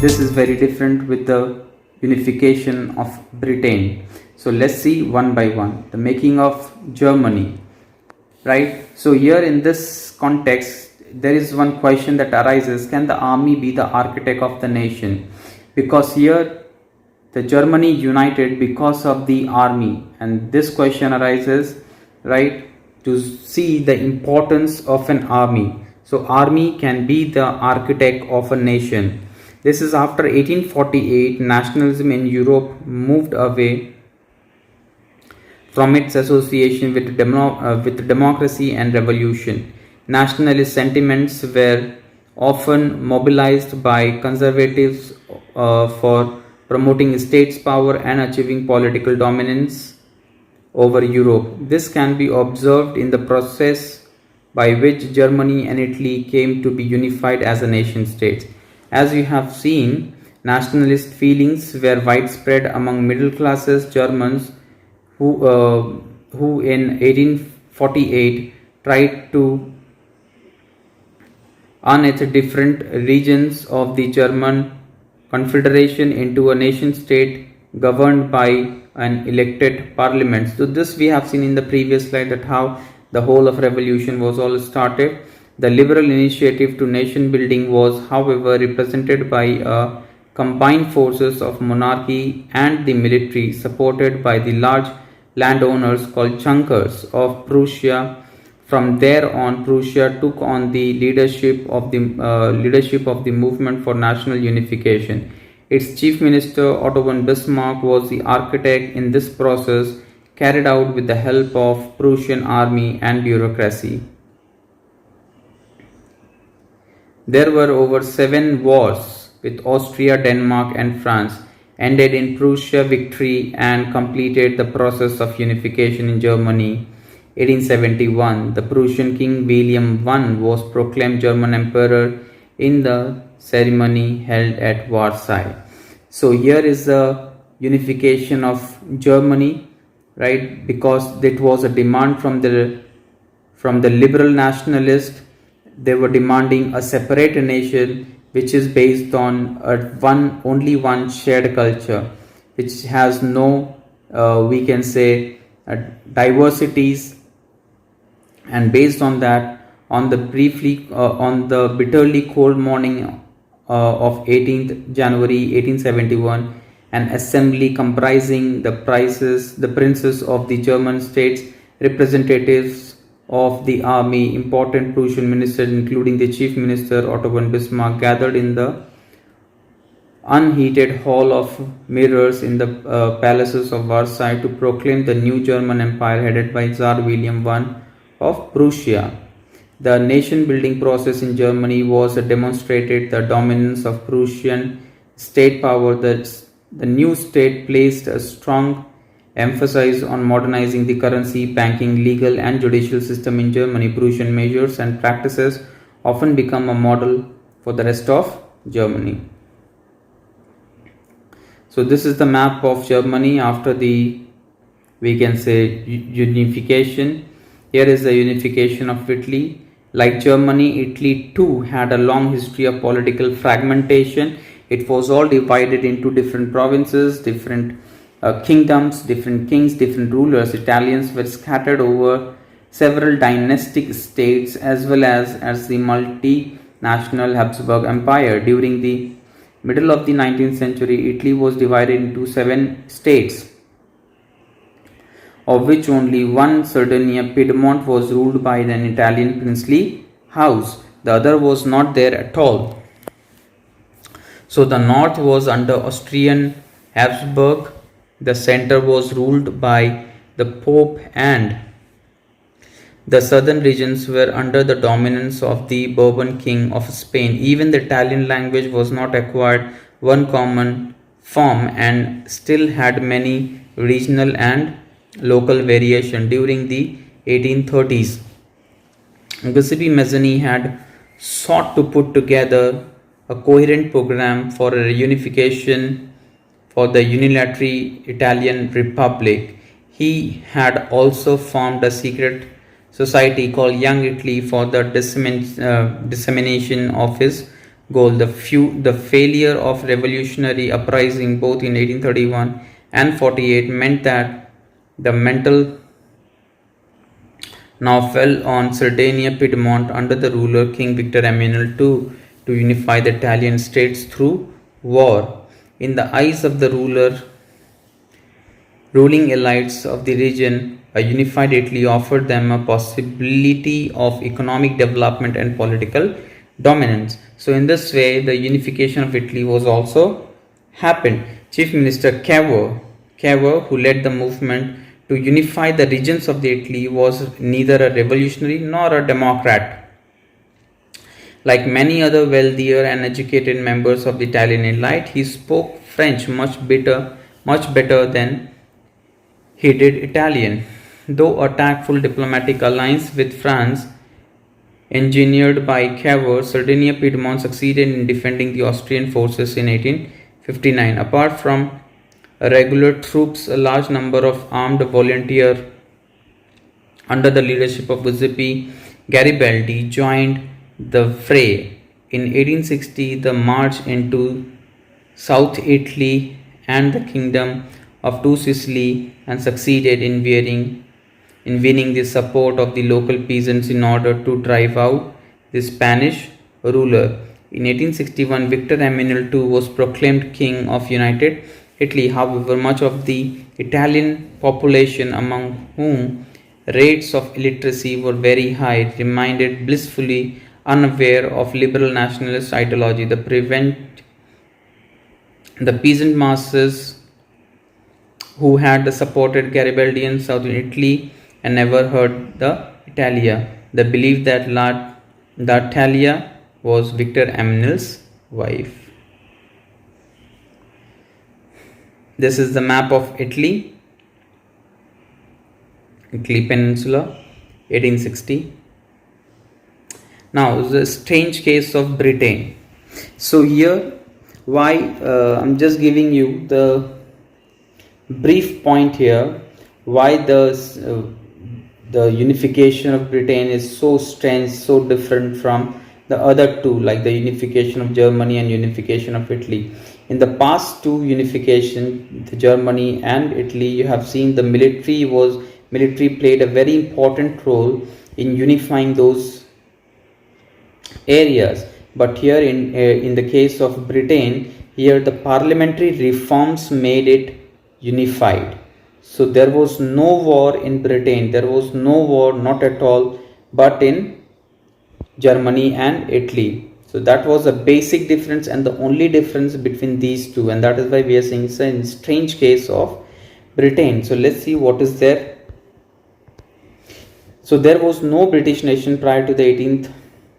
This is very different with the unification of Britain. So let's see one by one. The making of Germany, right? So here in this context, there is one question that arises: can the army be the architect of the nation? Because here the Germany united because of the army, and this question arises, right, to see the importance of an army. So army can be the architect of a nation. This is after 1848. Nationalism in Europe moved away from its association with democracy and revolution. Nationalist sentiments were often mobilized by conservatives for promoting states' power and achieving political dominance over Europe. This can be observed in the process by which Germany and Italy came to be unified as a nation state. As you have seen, nationalist feelings were widespread among middle classes Germans who in 1848 tried to unearth different regions of the German Confederation into a nation state governed by an elected parliament. So this we have seen in the previous slide, that how the whole of revolution was all started. The liberal initiative to nation building was, however, represented by a combined forces of monarchy and the military, supported by the large landowners called chunkers of Prussia. From there on, Prussia took on the leadership of the movement for national unification. Its chief minister Otto von Bismarck was the architect in this process, carried out with the help of Prussian army and bureaucracy. There were over 7 wars with Austria, Denmark and France, ended in Prussia victory and completed the process of unification in Germany. 1871, the Prussian King William I was proclaimed German Emperor in the ceremony held at Versailles. So here is the unification of Germany, right? Because it was a demand from the liberal nationalists. They were demanding a separate nation which is based on only one shared culture, which has no we can say diversities. And based on that, on the bitterly cold morning of 18th January 1871, an assembly comprising the princes of the German states, representatives of the army, important Prussian ministers including the chief minister Otto von Bismarck, gathered in the unheated hall of mirrors in the palaces of Versailles to proclaim the new German Empire headed by Tsar William I of Prussia. The nation building process in Germany was demonstrated the dominance of Prussian state power. The new state placed a strong emphasis on modernizing the currency, banking, legal and judicial system in Germany. Prussian measures and practices often become a model for the rest of Germany. So this is the map of Germany after the, we can say, unification. Here is the unification of Italy. Like Germany, Italy too had a long history of political fragmentation. It was all divided into different provinces, different kingdoms, different kings, different rulers. Italians were scattered over several dynastic states as well as the multinational Habsburg Empire. During the middle of the 19th century, Italy was divided into 7 states, of which only one, Sardinia, Piedmont, was ruled by an Italian princely house. The other was not there at all. So the north was under Austrian Habsburg, the center was ruled by the Pope, and the southern regions were under the dominance of the Bourbon King of Spain. Even the Italian language was not acquired one common form and still had many regional and local variation. During the 1830s, Giuseppe Mazzini had sought to put together a coherent program for a unification for the unilateral Italian Republic. He had also formed a secret society called Young Italy for the dissemination of his goal. The failure of revolutionary uprising both in 1831 and 48 meant that the mantle now fell on Sardinia Piedmont under the ruler King Victor Emmanuel II to unify the Italian states through war. In the eyes of the ruling elites of the region, a unified Italy offered them a possibility of economic development and political dominance. So in this way, the unification of Italy was also happened. Chief Minister Cavour, who led the movement to unify the regions of the Italy, was neither a revolutionary nor a democrat. Like many other wealthier and educated members of the Italian elite, he spoke French much better than he did Italian. Though a tactful diplomatic alliance with France, engineered by Cavour, Sardinia Piedmont succeeded in defending the Austrian forces in 1859. Apart from regular troops, a large number of armed volunteers under the leadership of Giuseppe Garibaldi joined the fray. In 1860, the march into South Italy and the Kingdom of Two Sicily and succeeded in winning the support of the local peasants in order to drive out the Spanish ruler. In 1861, Victor Emmanuel II was proclaimed King of United Italy. However, much of the Italian population, among whom rates of illiteracy were very high, remained blissfully unaware of liberal nationalist ideology. The peasant masses who had supported Garibaldi in southern Italy and never heard the Italia. They believed that Italia was Victor Emmanuel's wife. This is the map of Italy Peninsula, 1860. Now, the strange case of Britain. So here, why I'm just giving you the brief point here, why the unification of Britain is so strange, so different from the other two, like the unification of Germany and unification of Italy. In the past two unification, the Germany and Italy, you have seen the military played a very important role in unifying those areas. But here in the case of Britain, here the parliamentary reforms made it unified. So there was no war in Britain, there was no war, not at all, but in Germany and Italy. So that was a basic difference and the only difference between these two, and that is why we are saying it's a strange case of Britain. So let's see what is there. So there was no British nation prior to the 18th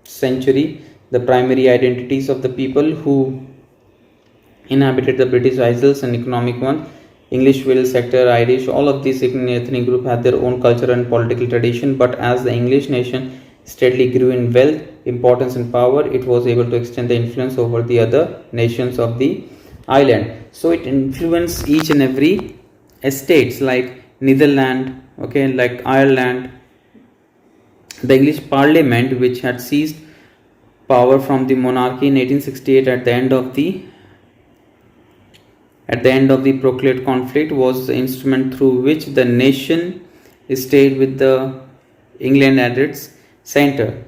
century. The primary identities of the people who inhabited the British Isles and economic one, English, Wales, sector, Irish, all of these ethnic groups had their own culture and political tradition. But as the English nation steadily grew in wealth, importance and power, it was able to extend the influence over the other nations of the island. So it influenced each and every estates like Netherlands, like Ireland. The English Parliament, which had seized power from the monarchy in 1868 at the end of the proclaimed conflict, was the instrument through which the nation stayed with the England at its center.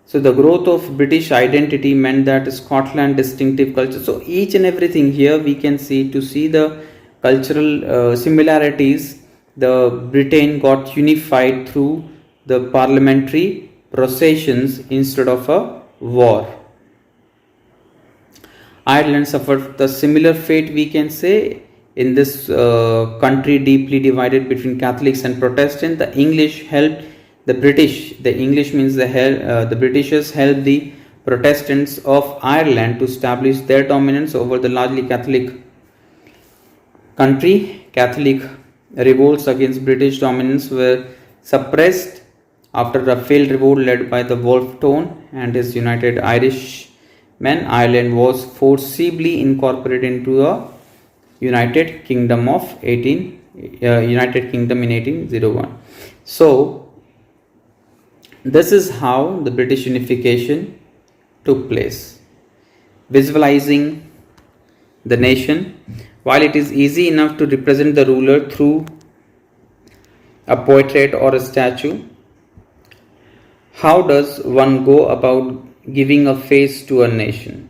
So the growth of British identity meant that Scotland distinctive culture. So each and everything here we can see the cultural similarities. The Britain got unified through the parliamentary processions instead of a war. Ireland suffered the similar fate, we can say, in this country deeply divided between Catholics and Protestants. The English helped the British. The English means the Britishers helped the Protestants of Ireland to establish their dominance over the largely Catholic country. Catholic revolts against British dominance were suppressed after a failed revolt led by the Wolfe Tone and his United Irishmen. Ireland was forcibly incorporated into a United Kingdom in 1801. So this is how the British unification took place. visualizing the nation. While it is easy enough to represent the ruler through a portrait or a statue, how does one go about giving a face to a nation?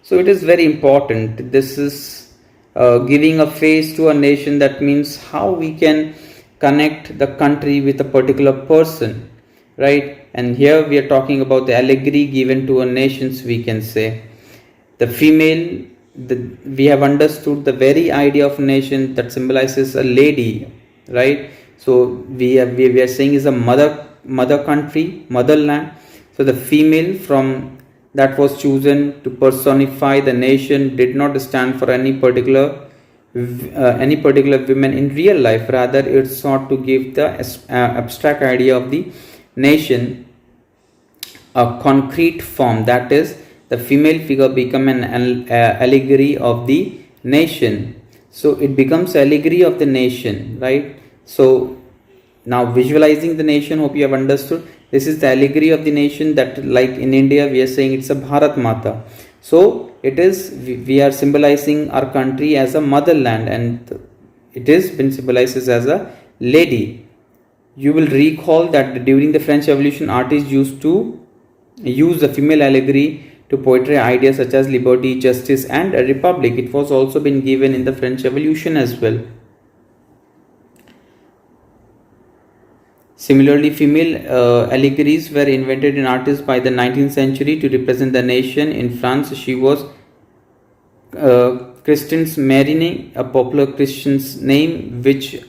So it is very important. This is giving a face to a nation. That means how we can connect the country with a particular person, right? And here we are talking about the allegory given to a nations, we can say. The female, we have understood the very idea of nation that symbolizes a lady, right? So we are saying is a mother country, motherland. So the female from that was chosen to personify the nation did not stand for any particular women in real life. Rather, it sought to give the abstract idea of the nation a concrete form. That is, the female figure become an allegory of the nation. So it becomes allegory of the nation, right? So now visualizing the nation, hope you have understood. This is the allegory of the nation, that like in India we are saying it's a Bharat Mata. So it is, we are symbolizing our country as a motherland, and it is been symbolized as a lady. You will recall that during the French Revolution, artists used to use the female allegory to portray ideas such as liberty, justice and a republic. It was also been given in the French Revolution as well. Similarly, female allegories were invented in artists by the 19th century to represent the nation. In France, she was Christine's Marine, a popular Christian's name which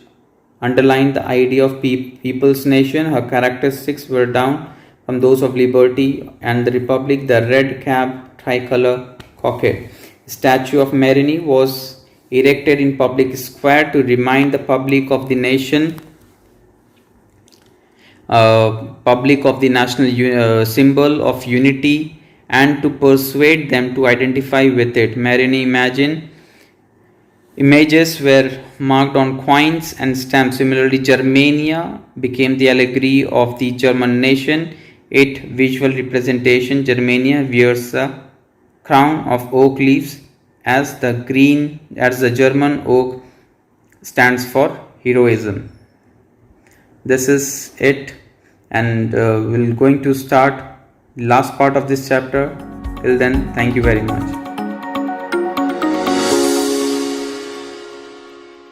underlined the idea of people's nation. Her characteristics were down from those of liberty and the republic. The red cap, tricolor, cockade. The statue of Marine was erected in public square to remind the public of the nation, public of the national symbol of unity, and to persuade them to identify with it. Marine images were marked on coins and stamps. Similarly, Germania became the allegory of the German nation. Its visual representation, Germania wears a crown of oak leaves, as the German oak stands for heroism. This is it, and we're going to start the last part of this chapter. Till then, thank you very much.